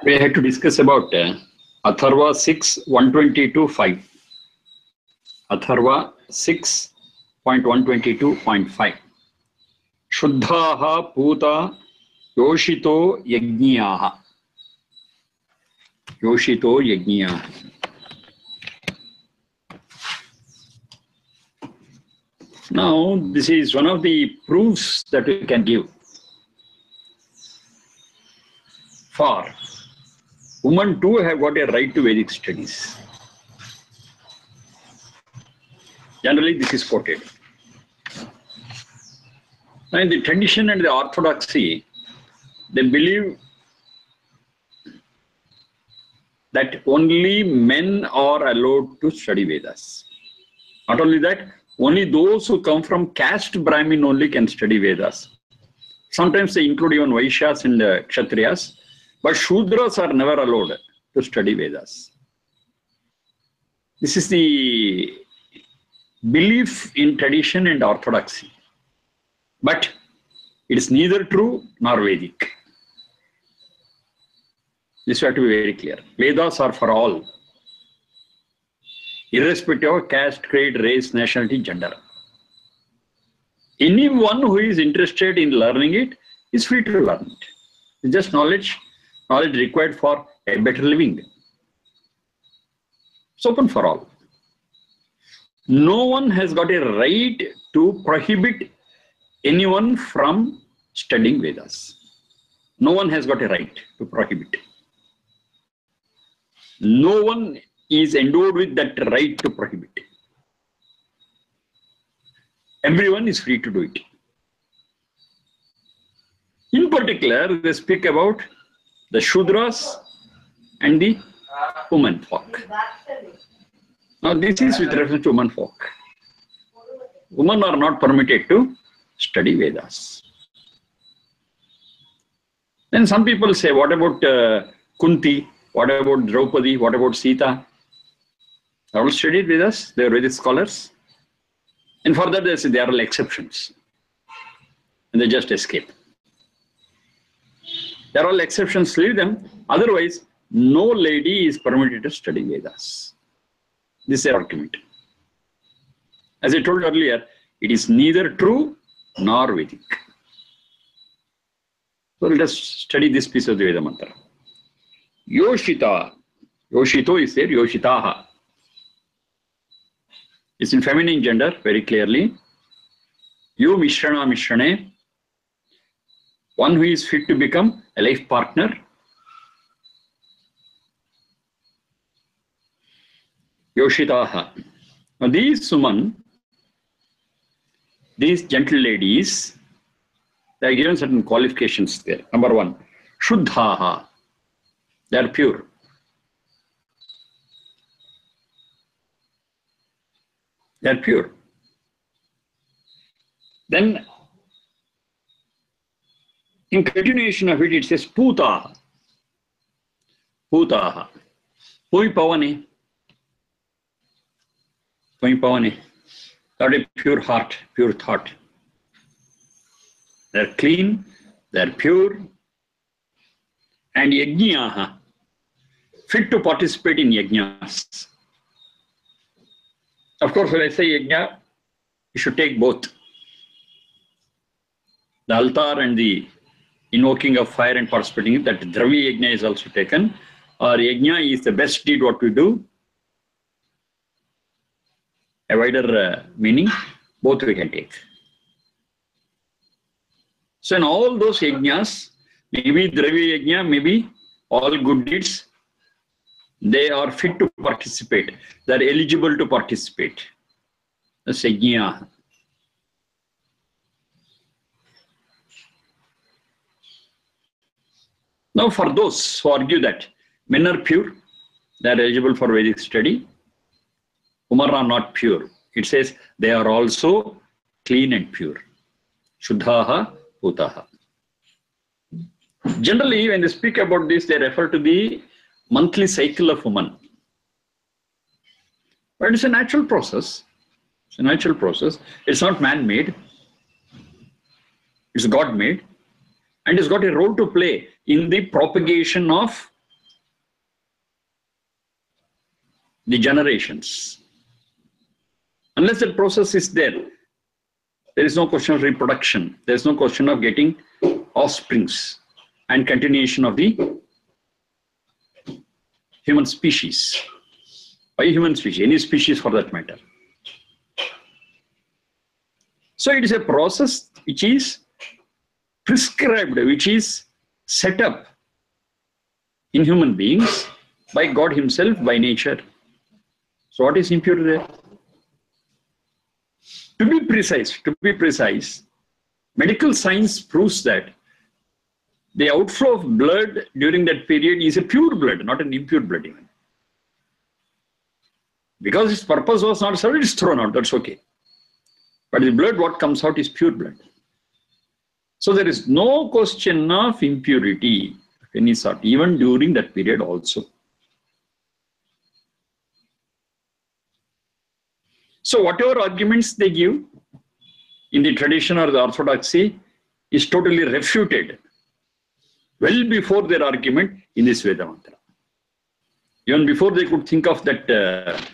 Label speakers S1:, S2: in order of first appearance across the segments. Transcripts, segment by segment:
S1: We had to discuss about Atharva 6, 122.5. Atharva 6.122.5. Shuddhaha Puta Yoshito Yajniyaha. Yoshito Yajniyaha. Now, this is one of the proofs that we can give for women too have got a right to Vedic studies. Generally, this is quoted. Now, in the tradition and the orthodoxy, they believe that only men are allowed to study Vedas. Not only that, only those who come from caste Brahmin only can study Vedas. Sometimes they include even Vaishyas and Kshatriyas, but Shudras are never allowed to study Vedas. This is the belief in tradition and orthodoxy. But it is neither true nor Vedic. This has to be very clear. Vedas are for all, irrespective of caste, creed, race, nationality, gender. Anyone who is interested in learning it is free to learn it. It's just knowledge required for a better living. It's open for all. No one has got a right to prohibit anyone from studying Vedas. No one has got a right to prohibit. No one is endowed with that right to prohibit. Everyone is free to do it. In particular, they speak about the Shudras and the women folk. Now, this is with reference to women folk. Women are not permitted to study Vedas. Then some people say, what about Kunti? What about Draupadi? What about Sita? They all studied Vedas. They are Vedic scholars. And for that, they say there are all exceptions. And they just escape. There are all exceptions, leave them. Otherwise, no lady is permitted to study Vedas. This is their argument. As I told earlier, it is neither true nor Vedic. So let us study this piece of the Veda mantra. Yoshita. Yoshito is there, Yoshitaha. It's in feminine gender very clearly. Yo Mishrana Mishrane. One who is fit to become a life partner. Yoshitaha. Now these women, these gentle ladies, they are given certain qualifications there. Number one, Shuddhaha. They are pure. They are pure. Then, in continuation of it, it says Putaha. Putaha. Pui Pavane. Pui Pavane. Got a pure heart, pure thought. They are clean, they are pure. And Yajniyaha. Fit to participate in Yajnas. Of course, when I say Yajna, you should take both. The altar and the invoking of fire and participating in that Dravya Yajna is also taken. Or Yajna is the best deed what we do. A wider meaning, both we can take. So in all those Yajnas, maybe Dravya Yajna, maybe all good deeds, they are fit to participate. They are eligible to participate. That's Yajna. Now for those who argue that men are pure, they are eligible for Vedic study. Women are not pure. It says they are also clean and pure. Shuddhaha Putaha. Generally, when they speak about this, they refer to the monthly cycle of woman. But it's a natural process. It's a natural process. It's not man-made. It's God-made. and has got a role to play in the propagation of the generations. Unless that process is there, there is no question of reproduction. There is no question of getting offsprings and continuation of the human species. By human species, any species for that matter. So it is a process which is prescribed, which is set up in human beings by God himself, by nature. So what is impure there? To be precise, medical science proves that the outflow of blood during that period is a pure blood, not an impure blood even. Because its purpose was not served, it's thrown out, that's okay. But the blood, what comes out is pure blood. So there is no question of impurity of any sort, even during that period also. So whatever arguments they give in the tradition or the orthodoxy is totally refuted well before their argument in this Veda mantra. Even before they could think of that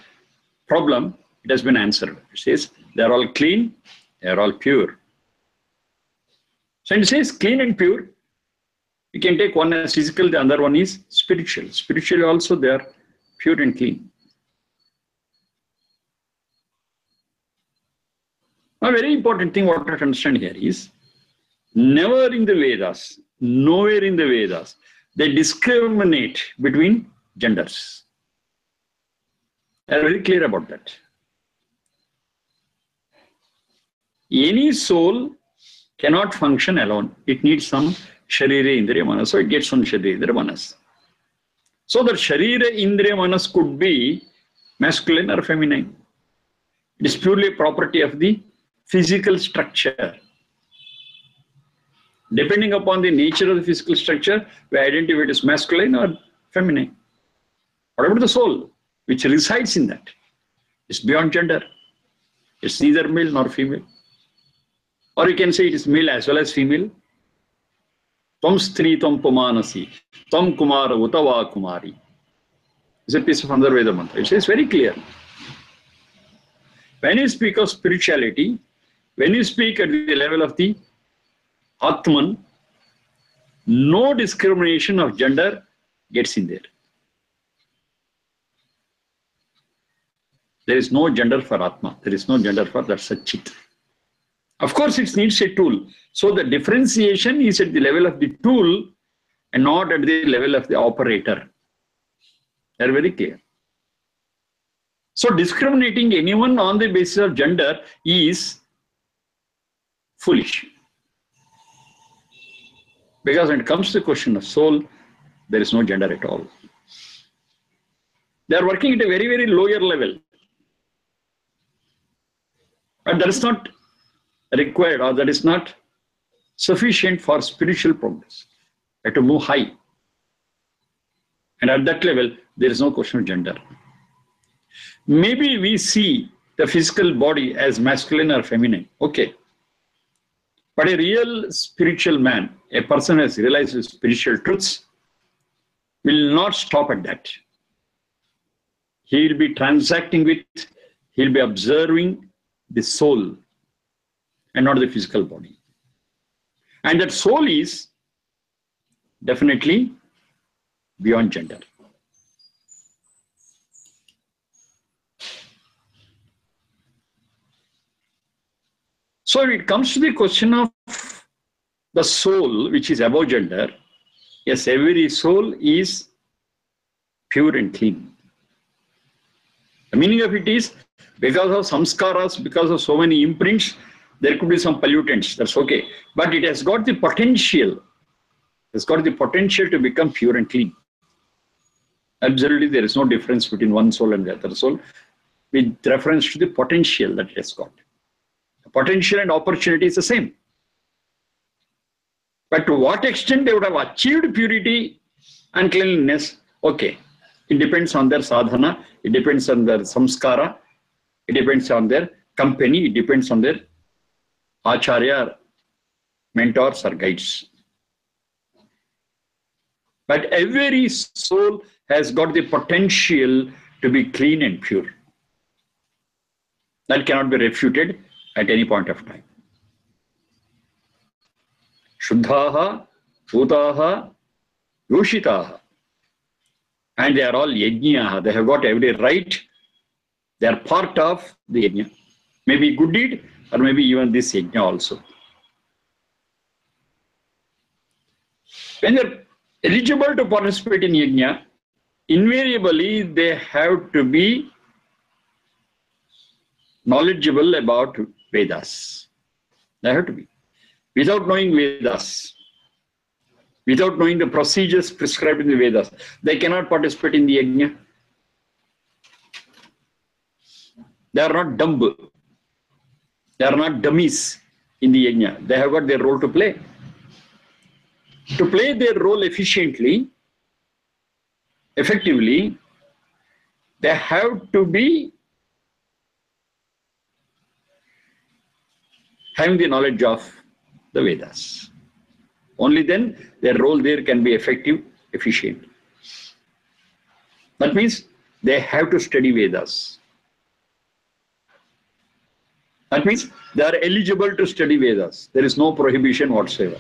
S1: problem, it has been answered. It says they are all clean, they are all pure. So it says clean and pure. You can take one as physical, the other one is spiritual. Spiritually also they are pure and clean. A very important thing what to understand here is, never in the Vedas, nowhere in the Vedas, they discriminate between genders. They are very clear about that. Any soul cannot function alone. It needs some Sharira Indriya Manas. So it gets some Sharira Indriya Manas. So that Sharira Indriya Manas could be masculine or feminine. It is purely a property of the physical structure. Depending upon the nature of the physical structure, we identify it as masculine or feminine. What about the soul, which resides in that? It's beyond gender. It's neither male nor female. Or you can say it is male as well as female. Tvam stri tvam pumanasi, tvam kumara utava kumari. It's a piece of another Veda mantra. It says very clear. When you speak of spirituality, when you speak at the level of the Atman, no discrimination of gender gets in there. There is no gender for Atma. There is no gender for that Satchit. Of course, it needs a tool. So the differentiation is at the level of the tool and not at the level of the operator. They are very clear. So discriminating anyone on the basis of gender is foolish. Because when it comes to the question of soul, there is no gender at all. They are working at a very, very lower level. But that is not required, or that is not sufficient for spiritual progress. You have to move high. And at that level, there is no question of gender. Maybe we see the physical body as masculine or feminine. Okay. But a real spiritual man, a person who has realized his spiritual truths, will not stop at that. He will be transacting with, he will be observing the soul and not the physical body. And that soul is definitely beyond gender. So when it comes to the question of the soul, which is above gender, yes, every soul is pure and clean. The meaning of it is, because of samskaras, because of so many imprints, there could be some pollutants, that's okay. But it has got the potential, to become pure and clean. Absolutely, there is no difference between one soul and the other soul with reference to the potential that it has got. The potential and opportunity is the same. But to what extent they would have achieved purity and cleanliness, okay. It depends on their sadhana, it depends on their samskara, it depends on their company, it depends on their acharya, mentors or guides. But every soul has got the potential to be clean and pure. That cannot be refuted at any point of time. Shuddhaha, Bhutaha, Yoshitaha. And they are all yajnaha. They have got every right. They are part of the yajna. Maybe good deed or maybe even this yajna also. When they are eligible to participate in yajna, invariably they have to be knowledgeable about Vedas. They have to be. Without knowing Vedas, without knowing the procedures prescribed in the Vedas, they cannot participate in the yajna. They are not dumb. They are not dummies in the yajna. They have got their role to play. To play their role efficiently, effectively, they have to be having the knowledge of the Vedas. Only then their role there can be effective, efficient. That means they have to study Vedas. That means they are eligible to study Vedas. There is no prohibition whatsoever.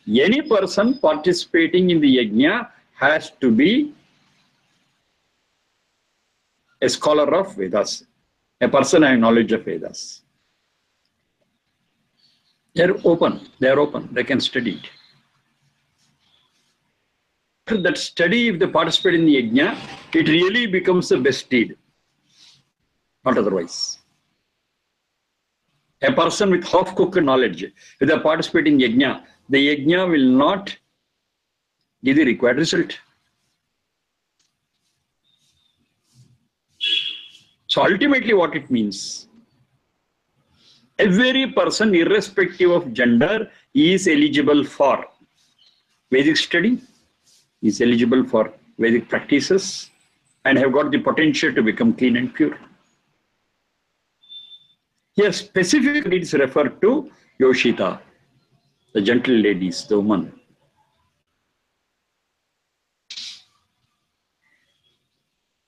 S1: Any person participating in the yajna has to be a scholar of Vedas, a person having knowledge of Vedas. They are open, they can study it. That study, if they participate in the yajna, it really becomes the best deed, not otherwise. A person with half-cooked knowledge, if they participate in yajna, the yajna will not give the required result. So ultimately what it means, every person irrespective of gender is eligible for Vedic study, is eligible for Vedic practices and have got the potential to become clean and pure. Here specifically it is referred to Yoshita, the gentle ladies, the woman.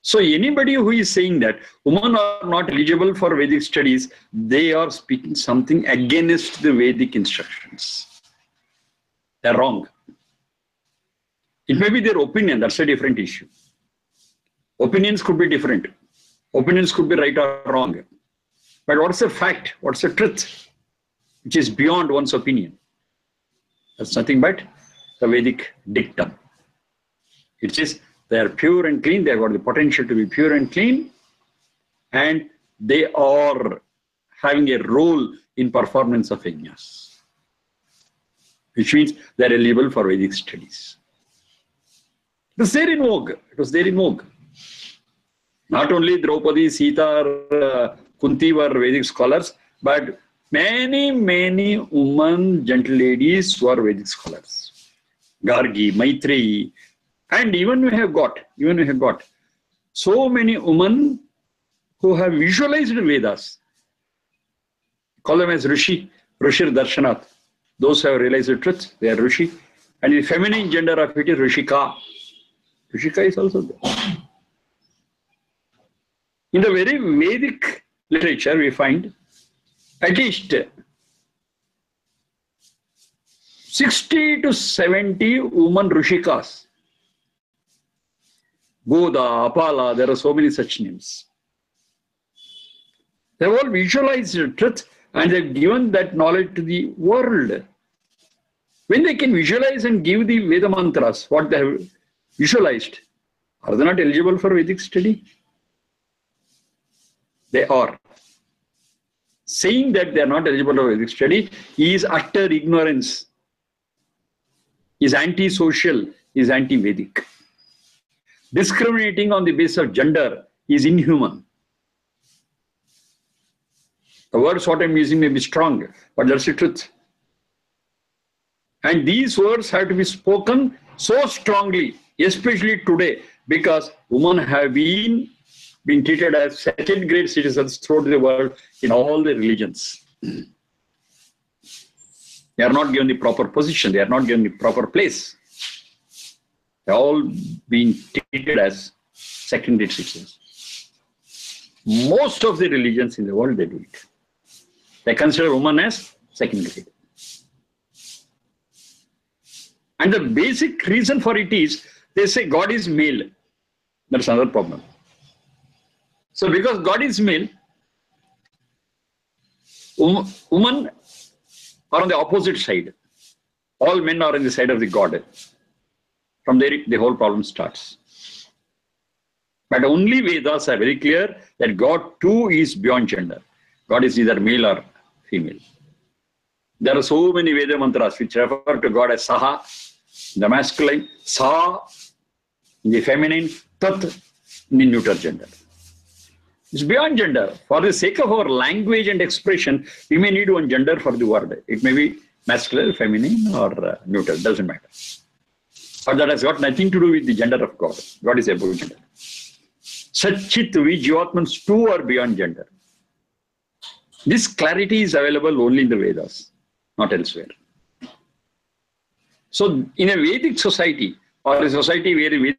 S1: So anybody who is saying that women are not eligible for Vedic studies, they are speaking something against the Vedic instructions. They are wrong. It may be their opinion, that's a different issue. Opinions could be different. Opinions could be right or wrong. But what's the fact? What's the truth? Which is beyond one's opinion. That's nothing but the Vedic dictum. It says they are pure and clean, they have got the potential to be pure and clean, and they are having a role in performance of yajnas, which means they are eligible for Vedic studies. It was there in vogue. It was there in vogue. Not only Draupadi, Sita, Kunti were Vedic scholars, but many women, gentle ladies were Vedic scholars. Gargi, Maitreyi, and even we have got so many women who have visualized Vedas. Call them as Rishi, Rishir Darshanat. Those who have realized the truth, they are Rishi. And the feminine gender of it is Rishika. Rishika is also there. In the very Vedic literature, we find at least 60 to 70 women Rishikas. Goda, Apala, there are so many such names. They have all visualized the truth and they have given that knowledge to the world. When they can visualize and give the Veda mantras, what they have visualized, are they not eligible for Vedic study? They are. Saying that they are not eligible for Vedic study is utter ignorance, is anti-social, is anti-Vedic. Discriminating on the basis of gender is inhuman. The words what I'm using may be strong, but that's the truth. And these words have to be spoken so strongly, especially today, because women have been treated as second-grade citizens throughout the world in all the religions. They are not given the proper position. They are not given the proper place. They are all being treated as secondary citizens. Most of the religions in the world, they do it. They consider woman as second grade. And the basic reason for it is, they say God is male. That's another problem. So because God is male, women are on the opposite side. All men are on the side of the God. From there, the whole problem starts. But only Vedas are very clear that God too is beyond gender. God is either male or female. There are so many Veda mantras which refer to God as Saha, the masculine, Sa, the feminine, Tat, the neuter gender. It's beyond gender. For the sake of our language and expression, we may need one gender for the word. It may be masculine, feminine, or neuter. Doesn't matter. But that has got nothing to do with the gender of God. God is above gender. Satchit, we Jivatmans too are beyond gender. This clarity is available only in the Vedas, not elsewhere. So, in a Vedic society, or a society where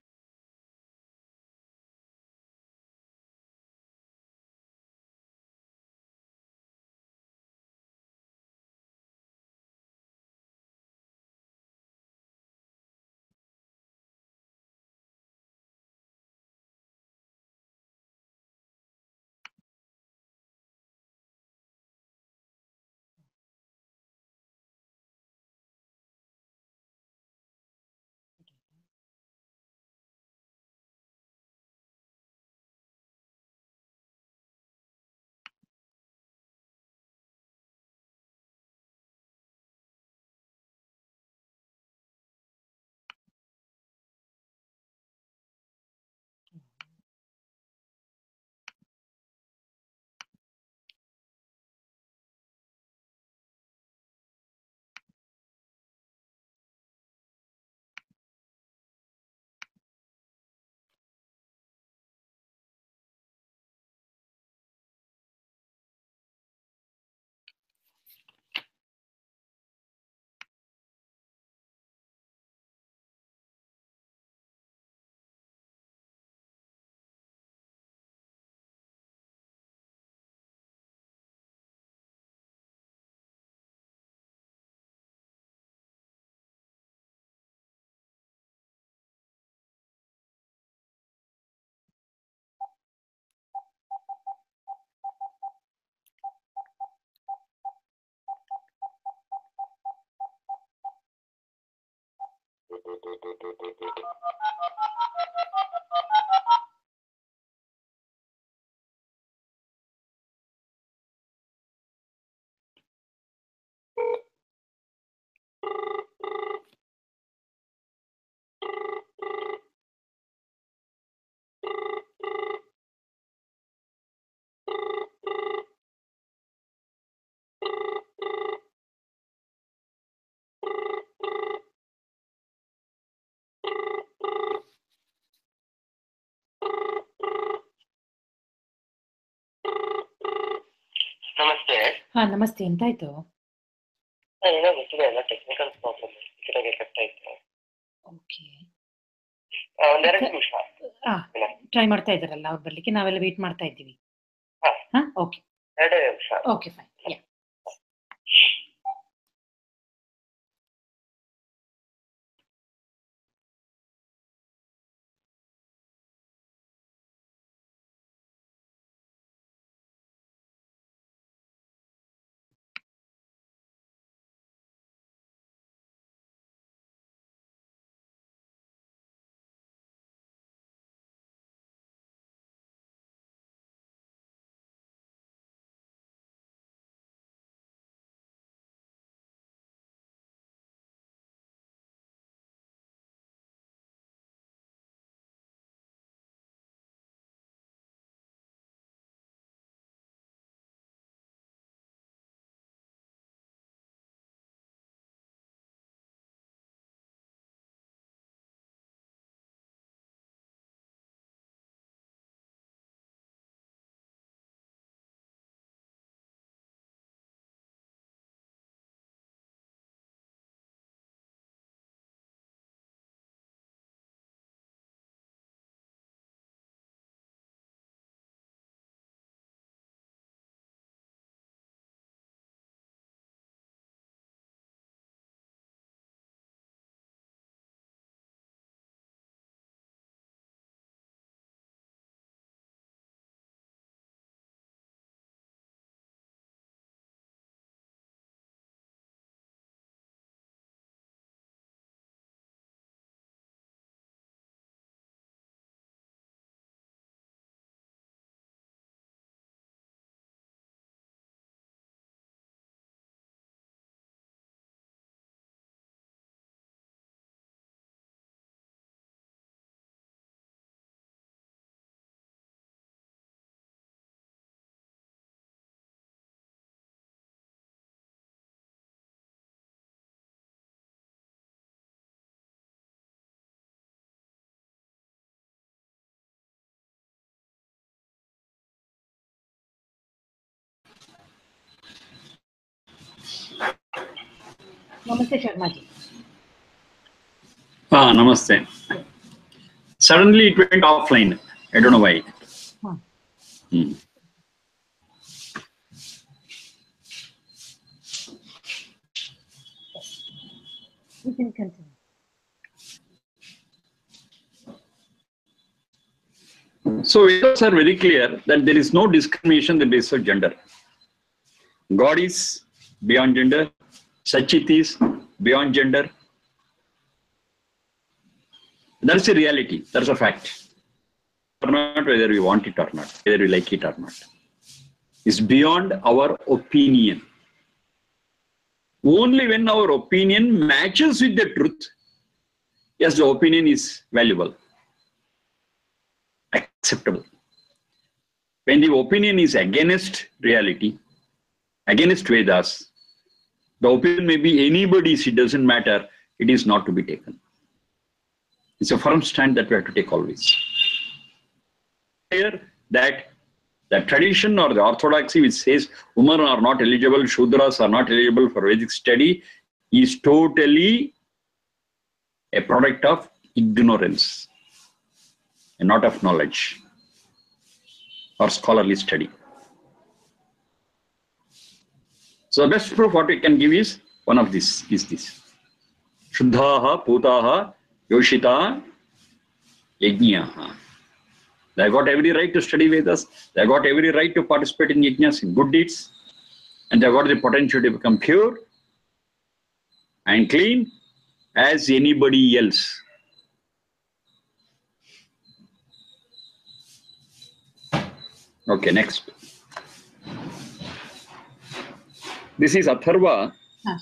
S2: ನಮಸ್ತೆ.
S3: ನಮಸ್ತೆ. ಎಂತಾಯ್ತು?
S2: ಏನೋ ಗೊತ್ತಿಲ್ಲ, ಎಲ್ಲ technical problem ಟಿಕೆಟಾಗಿ effect ಆಯ್ತು.
S3: Okay,
S2: ಒಂದೆರಡು ನಿಮಿಷ
S3: try ಮಾಡ್ತಾ ಇದ್ದಾರಲ್ಲ ಅವ್ರು ಬರ್ಲಿಕ್ಕೆ, ನಾವೆಲ್ಲ ವೇಟ್ ಮಾಡ್ತಾ ಇದ್ದೀವಿ. ಓಕೆ,
S2: 2 ನಿಮಿಷ.
S3: Okay, fine. Yeah. Namaste, Sharma ji.
S1: Namaste. Suddenly it went offline. I don't know why.
S3: Huh. You can continue.
S1: So Vedas are very clear that there is no discrimination on the basis of gender. God is beyond gender. Sachit is beyond gender. That's a reality. That's a fact. Or not, whether we want it or not, whether we like it or not. It's beyond our opinion. Only when our opinion matches with the truth, yes, the opinion is valuable, acceptable. When the opinion is against reality, against Vedas, the opinion may be anybody's, it doesn't matter, it is not to be taken. It's a firm stand that we have to take always. Here, that the tradition or the orthodoxy which says women are not eligible, Shudras are not eligible for Vedic study is totally a product of ignorance and not of knowledge or scholarly study. So the best proof what we can give is one of this is this. Shuddhaha, Putaha, Yoshita, Yajnaha. They got every right to study Vedas. They got every right to participate in yajnas, in good deeds. And they got the potential to become pure and clean as anybody else. Okay, next. This is Atharva,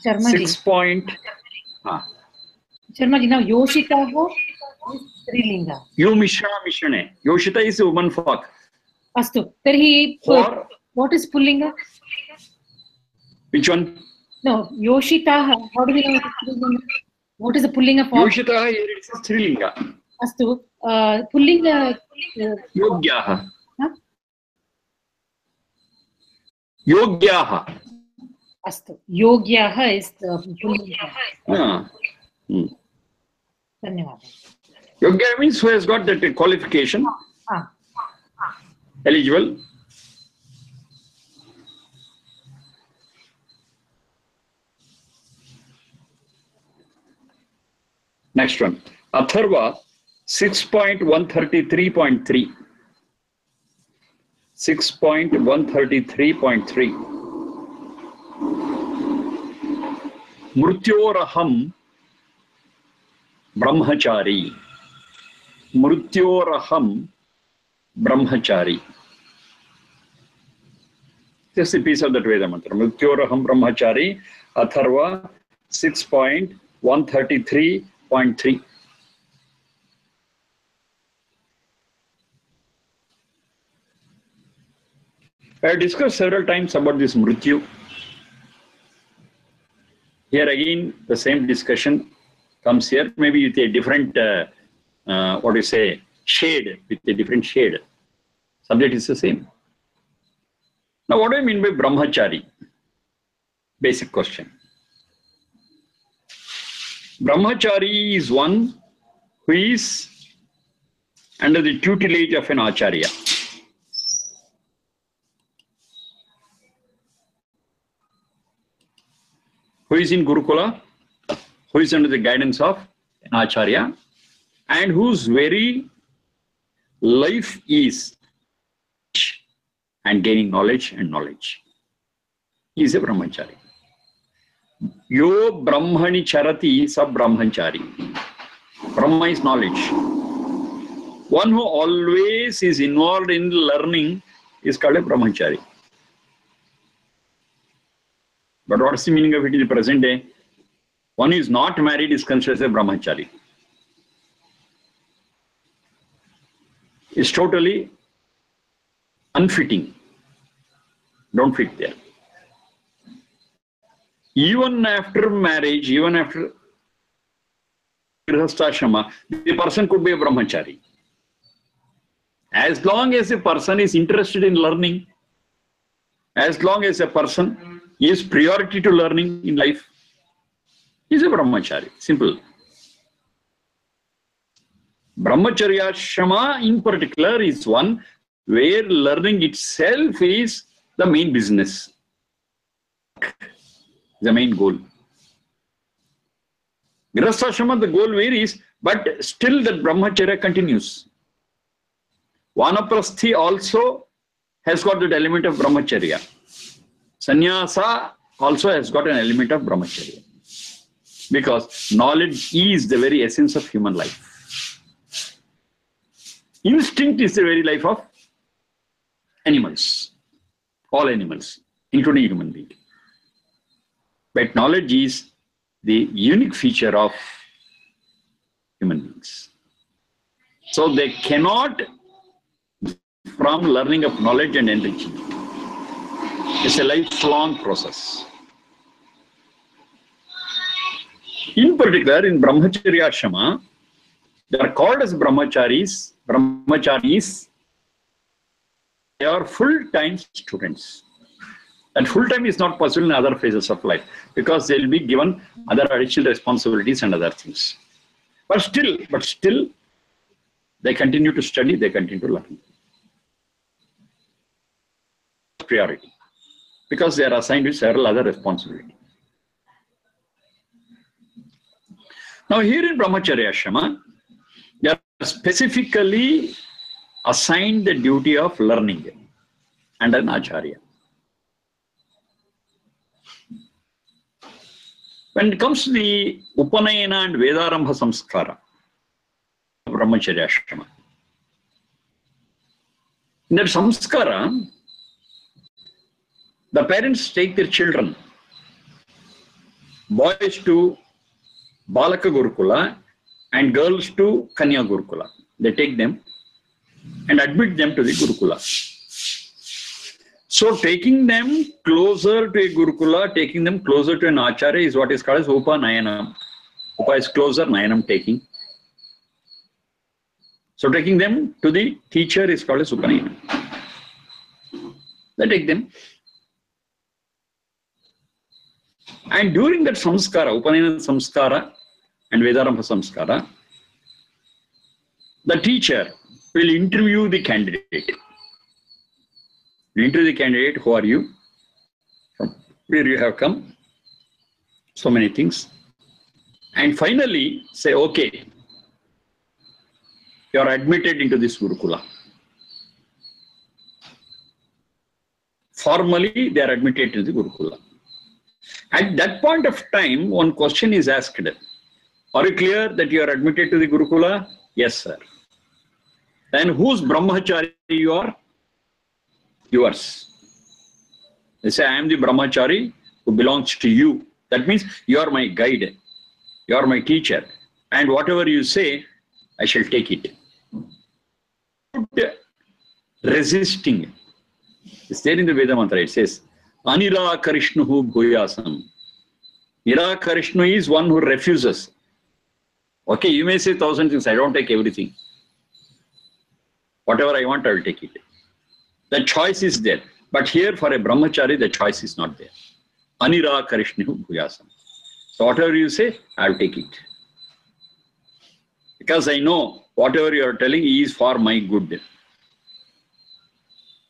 S3: Sharma ji.
S1: 6 point.
S3: Sharma ji, now Yoshita is Strilinga.
S1: You Mishane. Yoshita is a woman fork.
S3: Astu. Tarhi, what is Pullinga?
S1: Which one?
S3: No, Yoshita. How do we know it is Strilinga? What is the Pullinga form?
S1: Yoshita, here it is Strilinga.
S3: Astu. Pullinga.
S1: Yogyaha. Yogyaha.
S3: Astu. Yogyaha is the Pullinga. Dhanyawad.
S1: Yogya means who has got that qualification. Eligible. Next one. Atharva 6.133.3. 6.133.3. Mrutyoraham Brahmachari. Mrutyoraham Brahmachari. This is a piece of that Veda mantra. Mrutyoraham Brahmachari. Atharva 6.133.3. I have discussed several times about this Mrityu. Here again, the same discussion comes here, maybe with a different, shade, with a different shade. Subject is the same. Now, what do I mean by Brahmachari? Basic question. Brahmachari is one who is under the tutelage of an Acharya. Who is in Gurukula, who is under the guidance of an Acharya, and whose very life is and gaining knowledge and knowledge. He is a Brahmachari. Yo Brahmani Charati Sab Brahmachari. Brahma is knowledge. One who always is involved in learning is called a Brahmachari. But what is the meaning of it in the present day? One who is not married is considered as a Brahmachari. It's totally unfitting. Don't fit there. Even after marriage, even after Grihasthashrama, the person could be a Brahmachari. As long as a person is interested in learning, as long as a person is priority to learning in life, He is a brahmachari. Simple. Brahmacharya Shama in particular is one where learning itself is the main business, the main goal. Grihasthashrama, the goal varies, but still that brahmacharya continues. Vanaprasthi also has got that element of brahmacharya. Sannyasa also has got an element of brahmacharya. Because knowledge is the very essence of human life. Instinct is the very life of animals, all animals, including human beings. But knowledge is the unique feature of human beings. So they cannot, from learning of knowledge and enrichment. It's a lifelong process. In particular, in Brahmacharya Ashama, they are called as brahmacharis. Brahmacharis, they are full-time students. And full-time is not possible in other phases of life because they will be given other additional responsibilities and other things. But still, they continue to study, they continue to learn. Priority. Because they are assigned with several other responsibilities. Now here in Brahmacharya Ashama, they are specifically assigned the duty of learning and an acharya. When it comes to the Upanayana and Vedarambha Samskara, Brahmacharya Ashama, in that Samskara, the parents take their children, boys to Balaka Gurukula and girls to Kanya Gurukula. They take them and admit them to the Gurukula. So taking them closer to a Gurukula, taking them closer to an Acharya is what is called as Upanayanam. Upa is closer, Nayanam taking. So taking them to the teacher is called as Upanayanam. They take them. And during that samskara, Upanayana samskara and Vedarambha samskara, the teacher will interview the candidate. Will interview the candidate, who are you? From where you have come? So many things. And finally say, okay, you are admitted into this Gurukula. Formally, they are admitted to the Gurukula. At that point of time, one question is asked. Are you clear that you are admitted to the Gurukula? Yes, sir. Then whose brahmachari you are? Yours. They say, I am the brahmachari who belongs to you. That means you are my guide. You are my teacher. And whatever you say, I shall take it. Resisting. It's there in the Veda mantra. It says, Anirakarishnuhu bhuyasam. Nirakarishnu is one who refuses. Okay, you may say 1,000 things. I don't take everything. Whatever I want, I will take it. The choice is there. But here for a brahmachari, the choice is not there. Anirakarishnuhu bhuyasam. So whatever you say, I will take it. Because I know whatever you are telling is for my good.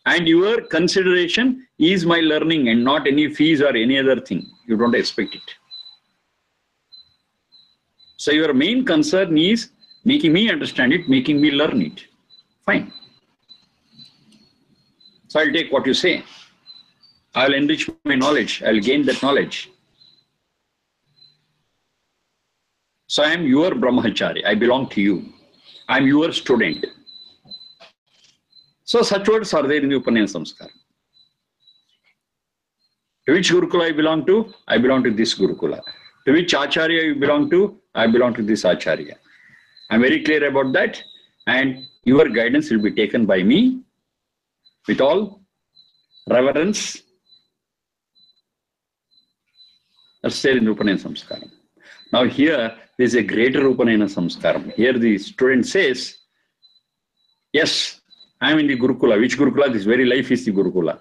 S1: And your consideration is my learning and not any fees or any other thing. You don't expect it. So your main concern is making me understand it, making me learn it. Fine. So I'll take what you say. I'll enrich my knowledge. I'll gain that knowledge. So I am your brahmachari. I belong to you. I am your student. So such words are there in the Upanayana Samskara. To which Gurukula I belong to? I belong to this Gurukula. To which Acharya you belong to? I belong to this Acharya. I'm very clear about that. And your guidance will be taken by me with all reverence. That's there in the Upanayana Samskara. Now here, there is a greater Upanayana Samskara. Here the student says, yes, I am in the Gurukula. Which Gurukula? This very life is the Gurukula.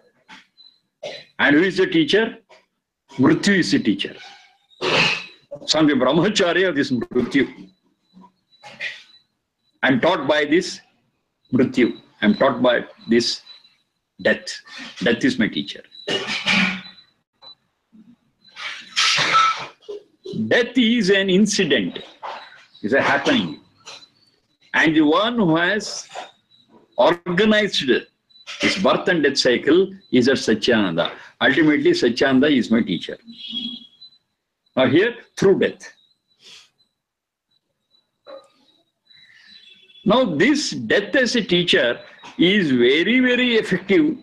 S1: And who is the teacher? Mrityu is the teacher. So I'm the brahmacharya of this mrityu. I'm taught by this mrityu. I'm taught by this death. Death is my teacher. Death is an incident, is a happening. And the one who has organized this birth and death cycle is at Satchidananda. Ultimately, Satchidananda is my teacher. Now here, through death. Now this death as a teacher is very, very effective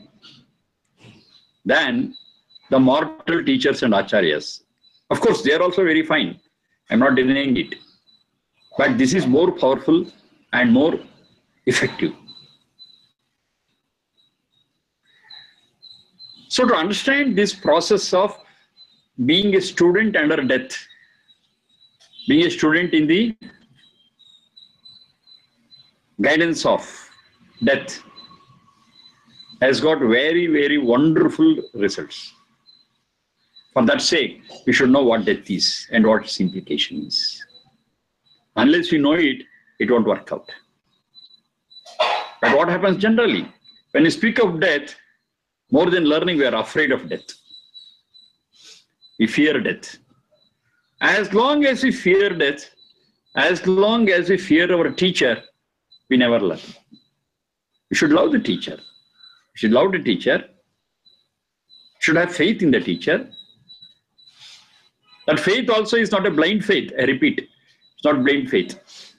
S1: than the mortal teachers and acharyas. Of course, they are also very fine. I'm not denying it. But this is more powerful and more effective. So to understand this process of being a student under death, being a student in the guidance of death, has got very, very wonderful results. For that sake, we should know what death is and what its implication is. Unless we know it, it won't work out. But what happens generally? When we speak of death, more than learning, we are afraid of death. We fear death. As long as we fear death, as long as we fear our teacher, we never learn. We should love the teacher. We should love the teacher. Should have faith in the teacher. That faith also is not a blind faith. I repeat, it's not blind faith.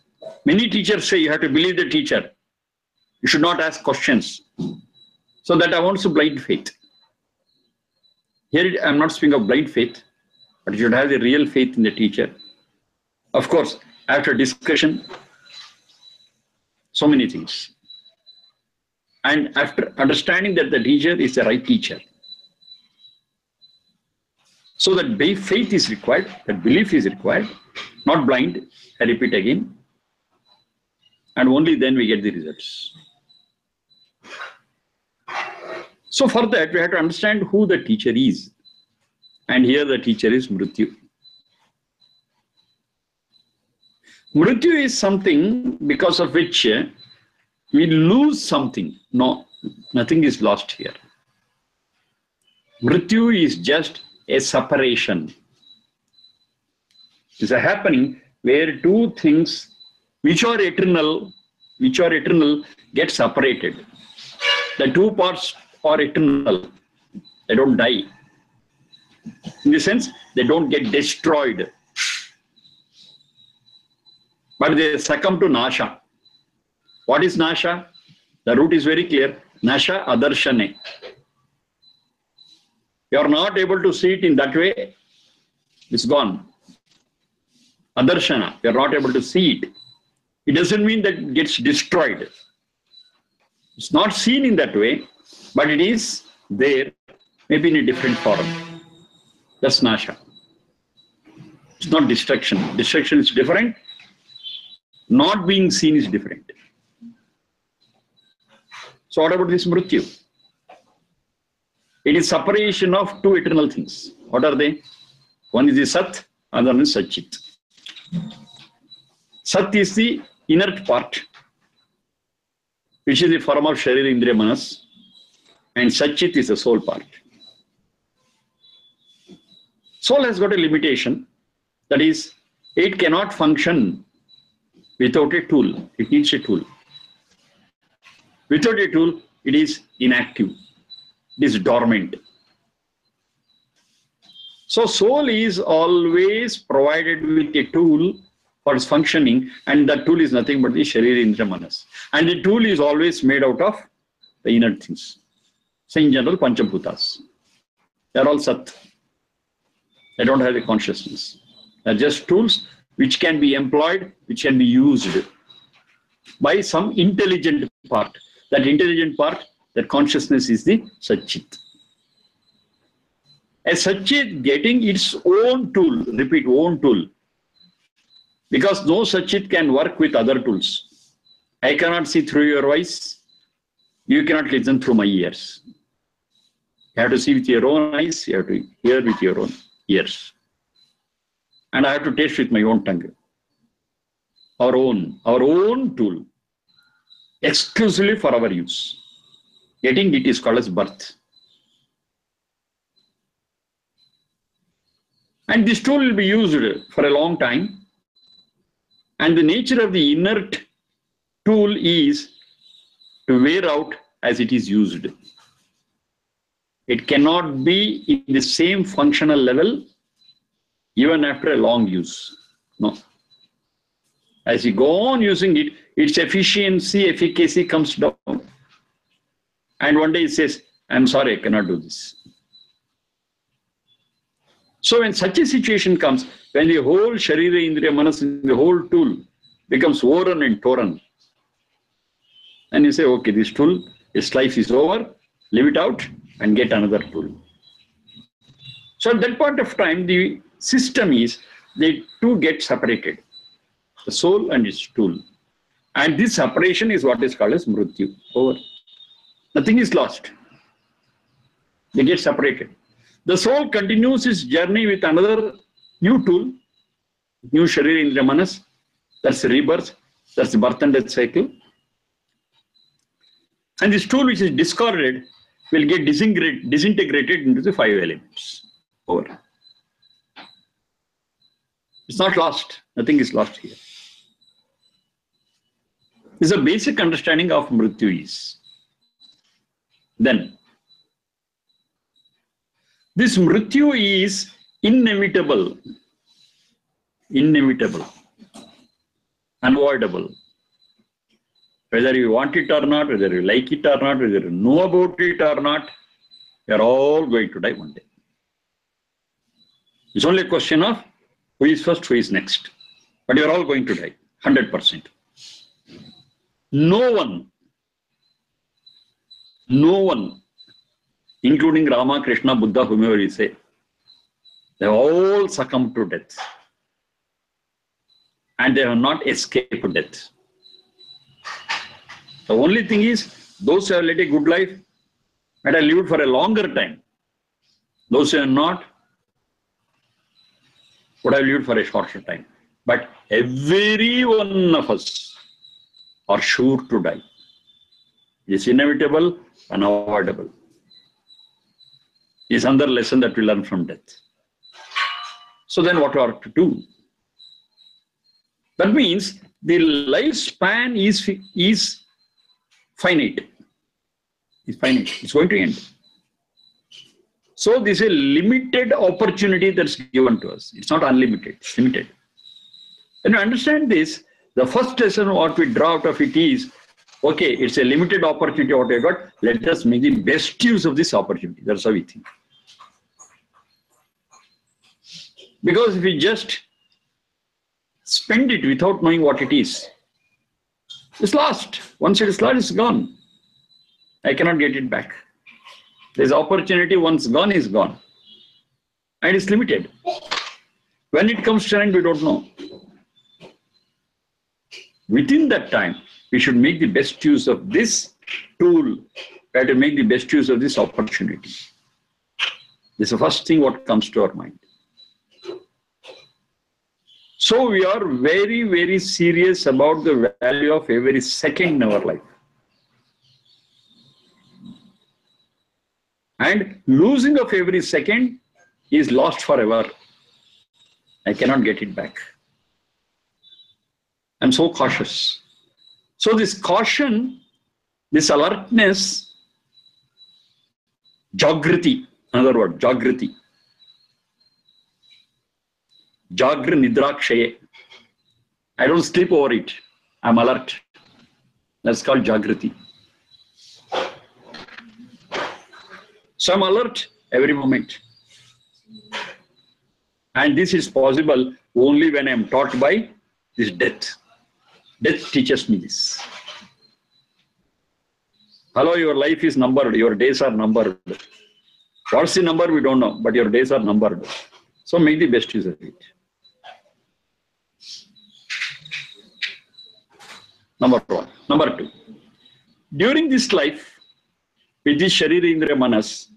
S1: Many teachers say you have to believe the teacher. You should not ask questions. So that amounts to blind faith. Here I'm not speaking of blind faith, but you should have the real faith in the teacher. Of course, after discussion, so many things. And after understanding that the teacher is the right teacher. So that faith is required, that belief is required, not blind, I repeat again. And only then we get the results. So for that, we have to understand who the teacher is. And here the teacher is Mrityu. Mrityu is something because of which we lose something. No, nothing is lost here. Mrityu is just a separation. It's a happening where two things which are eternal get separated. The two parts are eternal. They don't die. In the sense, they don't get destroyed. But they succumb to Nasha. What is Nasha? The root is very clear. Nasha adarshane. You are not able to see it in that way. It's gone. Adarshana. You are not able to see it. It doesn't mean that it gets destroyed. It's not seen in that way, but it is there, maybe in a different form. That's Nasha. It's not destruction. Destruction is different. Not being seen is different. So what about this Mrityu? It is separation of two eternal things. What are they? One is the Sat, another one is Satchit. Sat is the inert part, which is the form of Sharira, Indriya, Manas, and Satchit is the soul part. Soul has got a limitation, that is, it cannot function without a tool. It needs a tool. Without a tool, it is inactive. It is dormant. So soul is always provided with a tool for its functioning, and that tool is nothing but the Sharira, Indriya, Manas. And the tool is always made out of the inert things. So in general, Panchabhutas. They are all Sat. They don't have a consciousness. They are just tools which can be employed, which can be used by some intelligent part. That intelligent part, that consciousness is the Satchit. A Satchit getting its own tool, repeat, own tool. Because no Satchit can work with other tools. I cannot see through your eyes. You cannot listen through my ears. You have to see with your own eyes. You have to hear with your own ears. and I have to taste with my own tongue. Our own tool, exclusively for our use. Getting it is called as birth. And this tool will be used for a long time. And the nature of the inert tool is to wear out as it is used. It cannot be in the same functional level even after a long use. No. As you go on using it, its efficacy comes down. And one day it says, I'm sorry, I cannot do this. So when such a situation comes, when the whole Sharira, Indriya, Manas, the whole tool becomes worn and torn, and you say, okay, this tool, its life is over, leave it out and get another tool. So at that point of time, the system is, the two get separated, the soul and its tool. And this separation is what is called as mrityu, over. Nothing is lost. They get separated. The soul continues its journey with another new tool, new Sharira, Indriya, Manas. That's rebirth. That's the birth and death cycle. And this tool which is discarded will get disintegrated into the 5 elements. Over. It's not lost. Nothing is lost here. This is a basic understanding of mrityu is. Then, this mrityu is inevitable, unavoidable. Whether you want it or not, whether you like it or not, whether you know about it or not, you are all going to die one day. It's only a question of who is first, who is next. But you are all going to die, 100%. No one, including Rama, Krishna, Buddha, whomever you say, they have all succumbed to death. And they have not escaped death. The only thing is, those who have led a good life might have lived for a longer time. Those who have not would have lived for a shorter time. But every one of us are sure to die. It's inevitable, unavoidable. It's another lesson that we learn from death. So then what we are to do? That means the lifespan is finite. It's finite. It's going to end. So this is a limited opportunity that's given to us. It's not unlimited. It's limited. When you understand this, the first lesson what we draw out of it is, okay, it's a limited opportunity what we got. Let us make the best use of this opportunity. That's how we think. Because if we just spend it without knowing what it is, it's lost. Once it is lost, it's gone. I cannot get it back. This opportunity, once gone, is gone. And it's limited. When it comes to an end, we don't know. Within that time, we should make the best use of this tool. We have to make the best use of this opportunity. This is the first thing what comes to our mind. So we are very, very serious about the value of every second in our life. And losing of every second is lost forever. I cannot get it back. I'm so cautious. So this caution, this alertness, jagriti, another word, jagriti. Jagra nidrakshaye. I don't sleep over it. I'm alert. That's called jagriti. So I'm alert every moment. And this is possible only when I'm taught by this death. Death teaches me this. Hello, your life is numbered. Your days are numbered. What's the number? We don't know. But your days are numbered. So make the best use of it. Number one. Number two. During this life, with this Sharira, Indriya, Manas,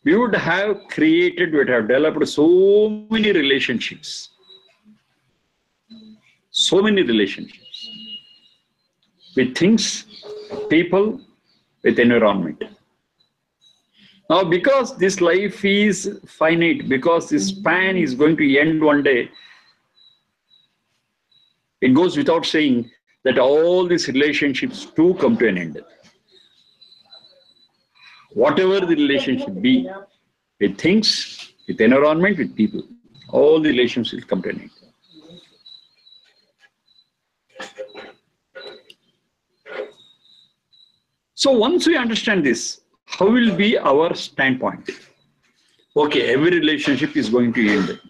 S1: we would have created, we would have developed so many relationships. So many relationships. With things, people, with environment. Now, because this life is finite, because this span is going to end one day, it goes without saying that all these relationships too come to an end. Whatever the relationship be, with things, with environment, with people, all the relationships will come to an end. So once we understand this, how will be our standpoint? Okay, every relationship is going to end.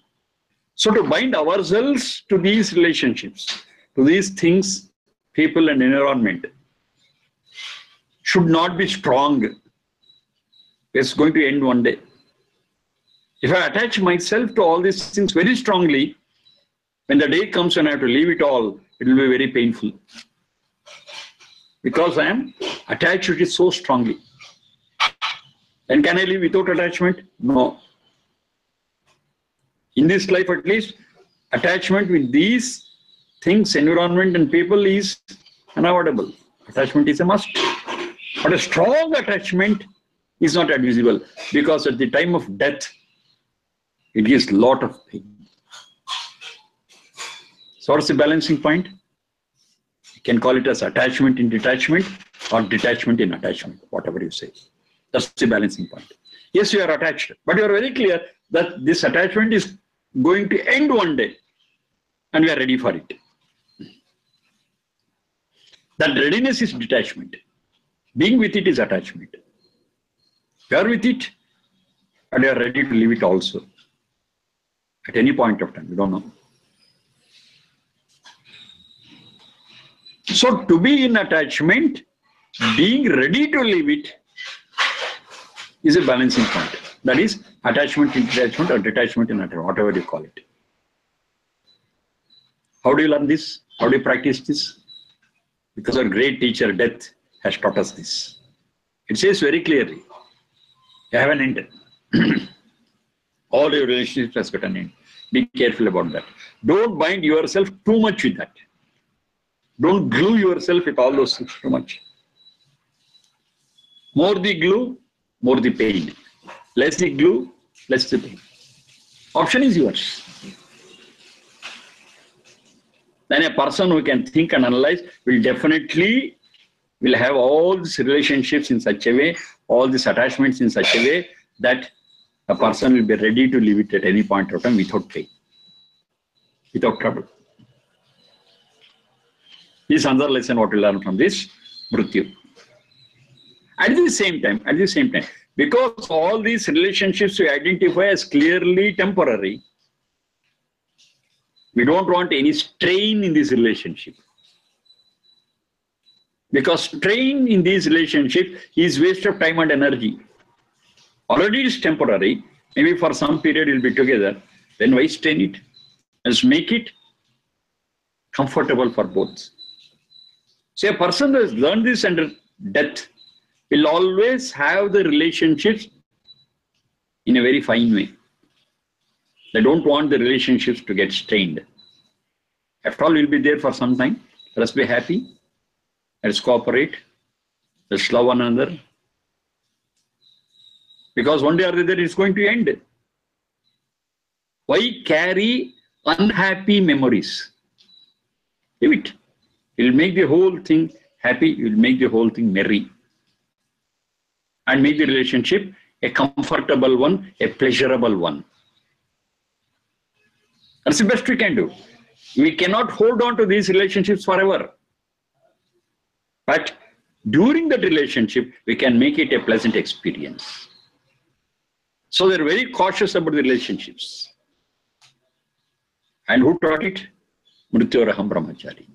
S1: So to bind ourselves to these relationships, to these things, people and environment, should not be strong. It's going to end one day. If I attach myself to all these things very strongly, when the day comes when I have to leave it all, it will be very painful. Because I am attached to it so strongly. And can I live without attachment? No. In this life at least, attachment with these things, environment and people is unavoidable. Attachment is a must. But a strong attachment is not advisable, because at the time of death, it gives a lot of pain. So what's the balancing point? You can call it as attachment in detachment or detachment in attachment, whatever you say. That's the balancing point. Yes, you are attached, but you are very clear that this attachment is going to end one day and we are ready for it. That readiness is detachment. Being with it is attachment. You are with it and you are ready to leave it also. At any point of time, you don't know. So to be in attachment, being ready to leave it is a balancing point. That is attachment in detachment or detachment in attachment, whatever you call it. How do you learn this? How do you practice this? Because our great teacher, death, has taught us this. It says very clearly, you have an end. All your relationships has got an end. Be careful about that. Don't bind yourself too much with that. Don't glue yourself with all those things too much. More the glue, more the pain. Less the glue, less the pain. Option is yours. Then a person who can think and analyze will definitely have all these relationships in such a way, all these attachments in such a way that a person will be ready to leave it at any point of time without pain, without trouble. This is another lesson what we learn from this Mrityu. At the same time, because all these relationships we identify as clearly temporary, we don't want any strain in this relationship. Because strain in this relationship is waste of time and energy. Already it is temporary. Maybe for some period we'll be together. Then why strain it? Let's make it comfortable for both. So a person who has learned this under death will always have the relationships in a very fine way. They don't want the relationships to get strained. After all, we'll be there for some time. Let's be happy. Let's cooperate. Let's love one another. Because one day or the other it's going to end. Why carry unhappy memories? Leave it. It will make the whole thing happy. It will make the whole thing merry. And make the relationship a comfortable one, a pleasurable one. That's the best we can do. We cannot hold on to these relationships forever. But during that relationship, we can make it a pleasant experience. So they're very cautious about the relationships. And who taught it? Mrityoraham Brahmachari.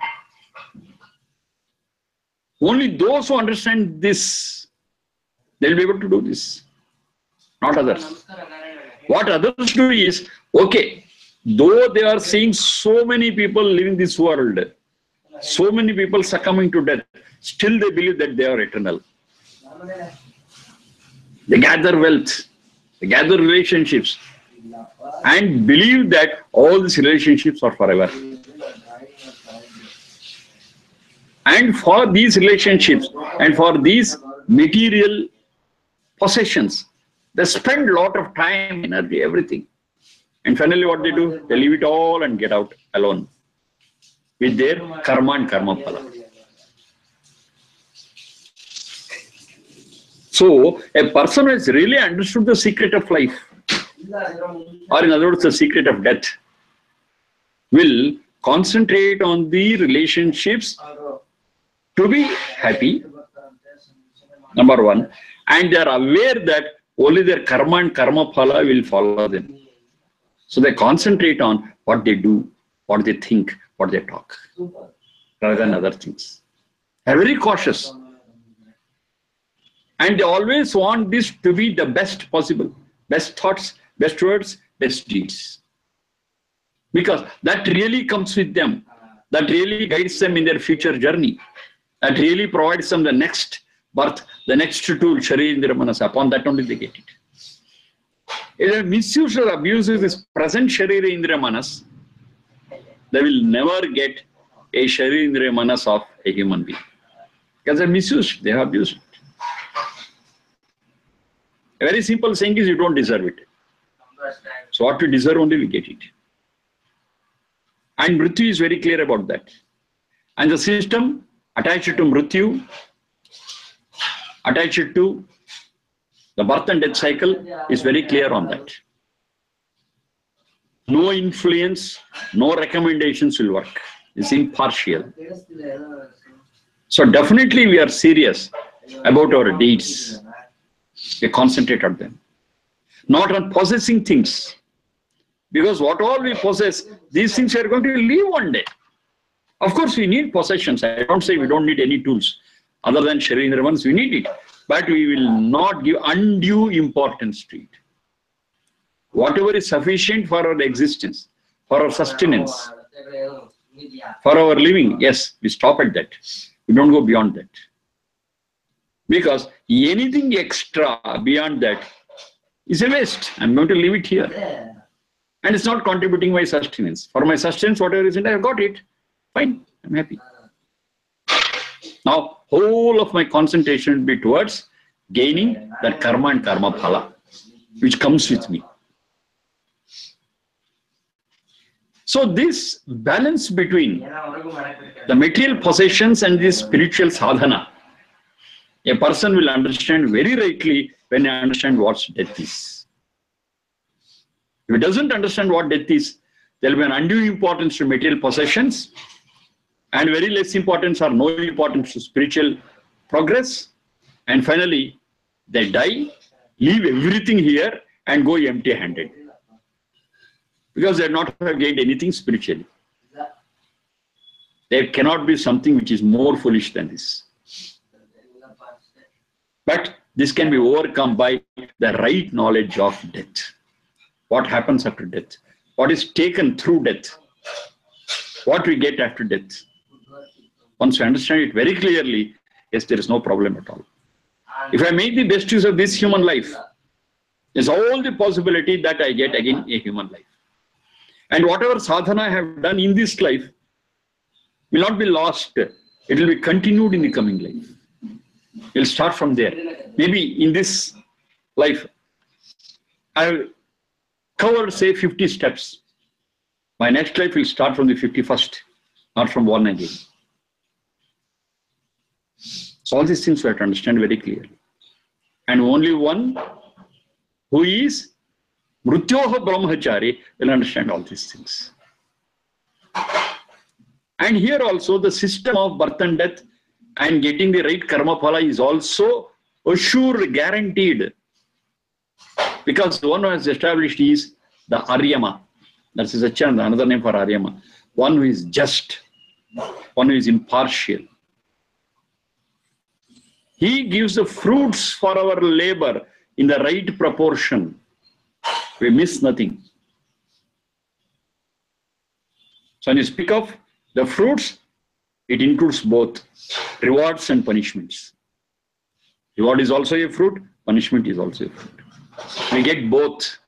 S1: Only those who understand this, they'll be able to do this. Not others. What others do is, okay, though they are seeing so many people leaving this world, so many people succumbing to death, still they believe that they are eternal. They gather wealth. They gather relationships and believe that all these relationships are forever. And for these relationships and for these material possessions, they spend a lot of time, energy, everything. And finally what they do? They leave it all and get out alone with their karma and karma phala. So a person who has really understood the secret of life, or in other words, the secret of death, will concentrate on the relationships to be happy, number one, and they are aware that only their karma and karma phala will follow them. So they concentrate on what they do, what they think, what they talk, rather than other things. They are very cautious. And they always want this to be the best possible. Best thoughts, best words, best deeds. Because that really comes with them. That really guides them in their future journey. That really provides them the next birth, the next tool, Sharira Indriya Manasa. Upon that only they get it. If they misuse or abuse this present Sharira Indriya Manas, they will never get a Sharira Indriya Manas of a human being. Because they misused, they have abused it. A very simple saying is you don't deserve it. So what we deserve only we get it. And Mrityu is very clear about that. And the system attached to Mrityu, attached to the birth and death cycle is very clear on that. No influence, no recommendations will work. It's impartial. So definitely we are serious about our deeds. We concentrate on them. Not on possessing things. Because what all we possess, these things are going to leave one day. Of course, we need possessions. I don't say we don't need any tools. Other than Sharira Indriya Manas, we need it. But we will not give undue importance to it. Whatever is sufficient for our existence, for our sustenance, for our living, yes, we stop at that. We don't go beyond that. Because anything extra beyond that is a waste. I'm going to leave it here. And it's not contributing my sustenance. For my sustenance, whatever is in it, I've got it. Fine, I'm happy. Now, whole of my concentration will be towards gaining that karma and karma phala, which comes with me. So this balance between the material possessions and the spiritual sadhana, a person will understand very rightly when I understand what death is. If he doesn't understand what death is, there will be an undue importance to material possessions and very less importance or no importance to spiritual progress. And finally, they die, leave everything here and go empty-handed. Because they have not gained anything spiritually. There cannot be something which is more foolish than this. But this can be overcome by the right knowledge of death. What happens after death? What is taken through death? What we get after death? Once we understand it very clearly, yes, there is no problem at all. If I make the best use of this human life, there's all the possibility that I get again a human life. And whatever sadhana I have done in this life will not be lost. It will be continued in the coming life. We'll start from there. Maybe in this life, I have covered, say, 50 steps. My next life will start from the 51st, not from one again. So all these things we have to understand very clearly. And only one who is Mrityoha Brahmachari will understand all these things. And here also the system of birth and death and getting the right karma phala is also assured, guaranteed. Because the one who has established is the Aryama. That is another name for Aryama. One who is just, one who is impartial. He gives the fruits for our labor in the right proportion. We miss nothing. So when you speak of the fruits, it includes both rewards and punishments. Reward is also a fruit, punishment is also a fruit. We get both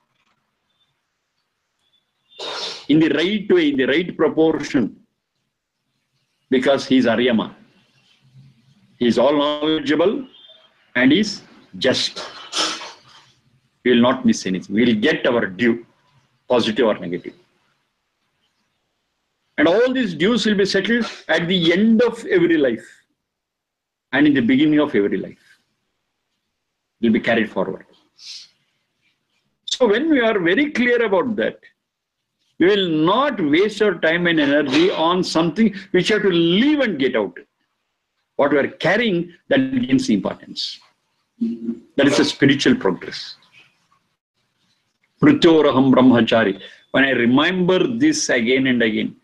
S1: in the right way, in the right proportion, because he is Aryama. He is all knowledgeable and is just. We will not miss anything. We will get our due, positive or negative. And all these dues will be settled at the end of every life and in the beginning of every life. Will be carried forward. So when we are very clear about that, we will not waste our time and energy on something which you have to leave and get out. What we are carrying, that gains importance. That is a spiritual progress. Mrityoraham brahmachari. When I remember this again and again,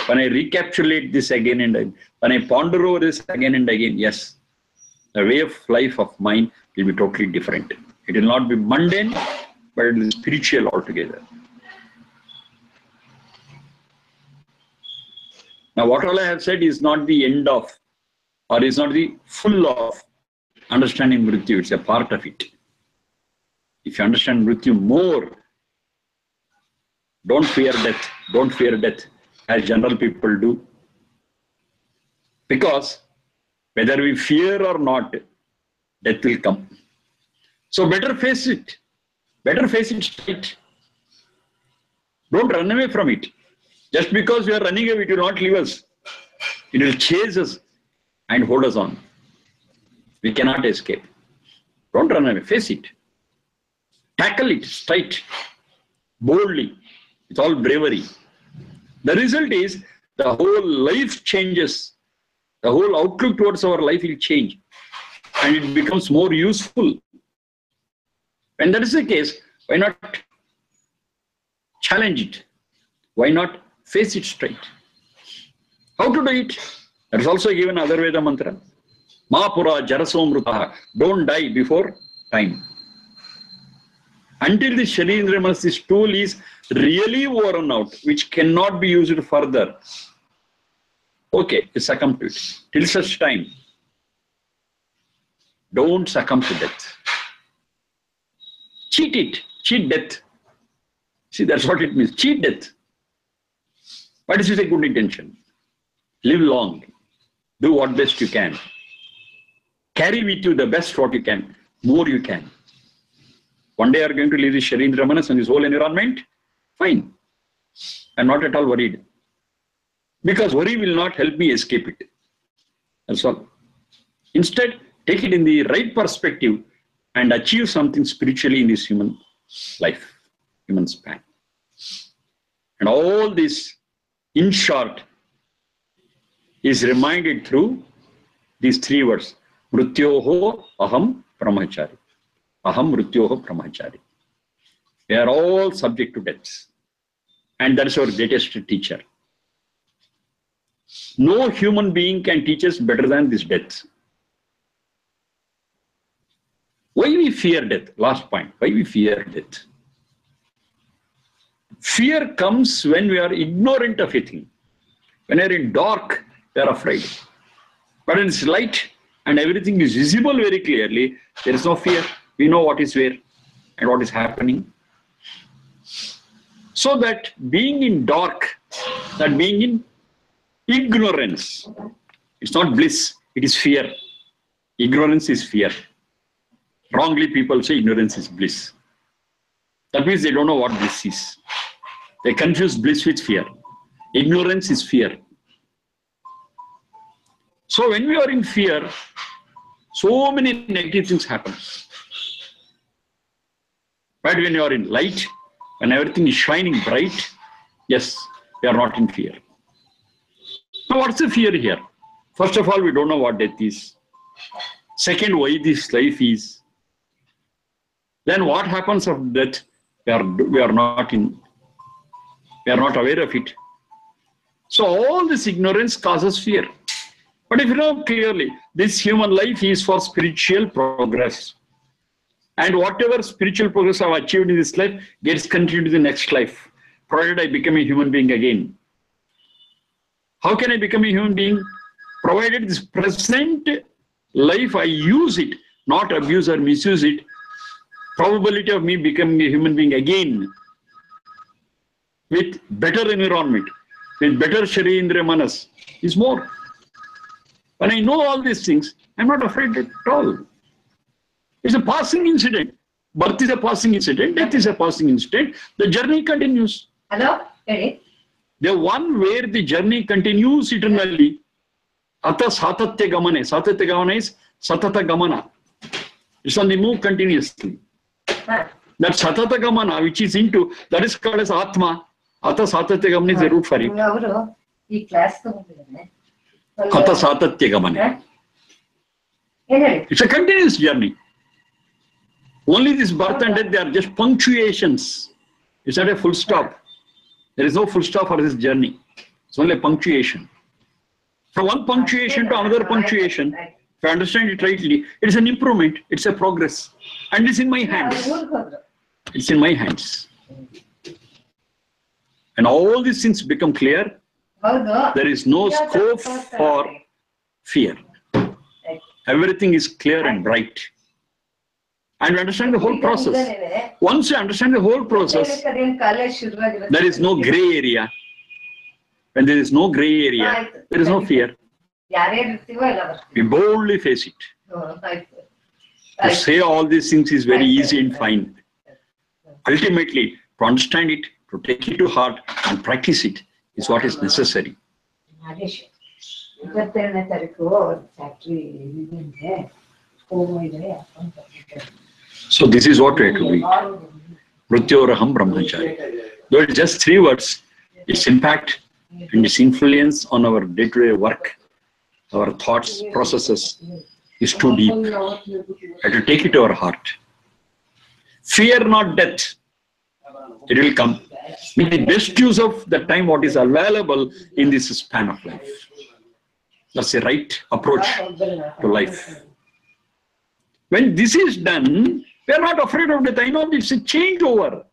S1: when I recapitulate this again and again, when I ponder over this again and again, yes, the way of life of mine will be totally different. It will not be mundane, but it will be spiritual altogether. Now, what all I have said is not the end of, or is not the full of understanding Mrityu. It's a part of it. If you understand Mrityu more, don't fear death. Don't fear death, as general people do. Because whether we fear or not, death will come. So better face it. Better face it straight. Don't run away from it. Just because we are running away, it will not leave us. It will chase us and hold us on. We cannot escape. Don't run away. Face it. Tackle it straight, boldly, with all bravery. The result is the whole life changes. The whole outlook towards our life will change. And it becomes more useful. When that is the case, why not challenge it? Why not face it straight? How to do it? That is also given other Veda mantra. Mahapura jarasomrutaha. Don't die before time. Until the Sharindra Manas, this tool is really worn out, which cannot be used further. Okay, you succumb to it. Till such time, don't succumb to death. Cheat it. Cheat death. See, that's what it means. Cheat death. But it is a good intention. Live long. Do what best you can. Carry with you the best what you can. More you can. One day you are going to leave this Sharindra Manas and this whole environment. Fine. I'm not at all worried. Because worry will not help me escape it. That's all. Instead, take it in the right perspective and achieve something spiritually in this human life, human span. And all this, in short, is reminded through these three words. Mrityoho aham brahmachari. Aham mrityoho brahmachari. We are all subject to death. And that is our greatest teacher. No human being can teach us better than this death. Why we fear death? Last point. Why we fear death? Fear comes when we are ignorant of a thing. When we are in dark, we are afraid. But when it's light and everything is visible very clearly, there is no fear. We know what is where and what is happening. So that being in dark, that being in ignorance, it's not bliss, it is fear. Ignorance is fear. Wrongly, people say ignorance is bliss. That means they don't know what bliss is. They confuse bliss with fear. Ignorance is fear. So when we are in fear, so many negative things happen. But when you are in light, when everything is shining bright, yes, we are not in fear. Now what's the fear here? First of all, we don't know what death is. Second, why this life is. Then what happens after death? We are not aware of it. So all this ignorance causes fear. But if you know clearly, this human life is for spiritual progress. And whatever spiritual progress I have achieved in this life gets continued to the next life, provided I become a human being again. How can I become a human being? Provided this present life I use it, not abuse or misuse it probability of me becoming a human being again with better environment, with better Sharindra Manas is more. When I know all these things, I'm not afraid at all. It's a passing incident. Birth is a passing incident, death is a passing incident. The journey continues.
S4: Hello? Ready?
S1: The one where the journey continues eternally. Ata satatya gamane. Satatya gamana is satata gamana. It's on the move continuously. That satata gamana, which is into, that is called as Atma. Ata satatya gamana is the root for it. Ata satatya gamane. It's a continuous journey. Only this birth and death, they are just punctuations. It's not a full stop. There is no full stop for this journey. It's only a punctuation. From one punctuation to another punctuation, if I understand it rightly, it is an improvement, it's a progress. And it's in my hands. It's in my hands. And all these things become clear. There is no scope for fear. Everything is clear and bright. And understand the whole process. Once you understand the whole process, there is no gray area. When there is no gray area, there is no fear. We boldly face it. To say all these things is very easy and fine. Ultimately, to understand it, to take it to heart and practice it is what is necessary. So this is what we have to be. Mrityoraham brahmachari. Though it's just 3 words, its impact and its influence on our day-to-day work, our thoughts, processes is too deep. We have to take it to our heart. Fear not death. It will come. Make the best use of the time what is available in this span of life. That's the right approach to life. When this is done, we are not afraid of death. I know it's a changeover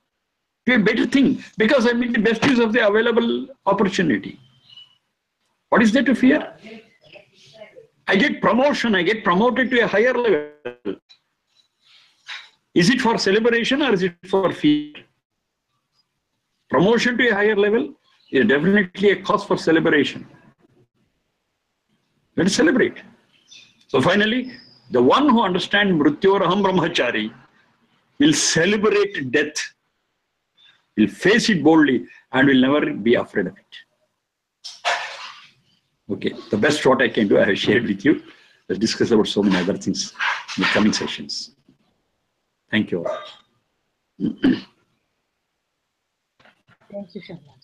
S1: to a better thing because I make the best use of the available opportunity. What is there to fear? I get promotion, I get promoted to a higher level. Is it for celebration or is it for fear? Promotion to a higher level is definitely a cause for celebration. Let us celebrate. So finally, the one who understands Mrityoraham brahmachari will celebrate death, will face it boldly, and will never be afraid of it. Okay, the best what I can do, I have shared with you. Let's discuss about so many other things in the coming sessions. Thank you all.
S3: Thank you, Sharma.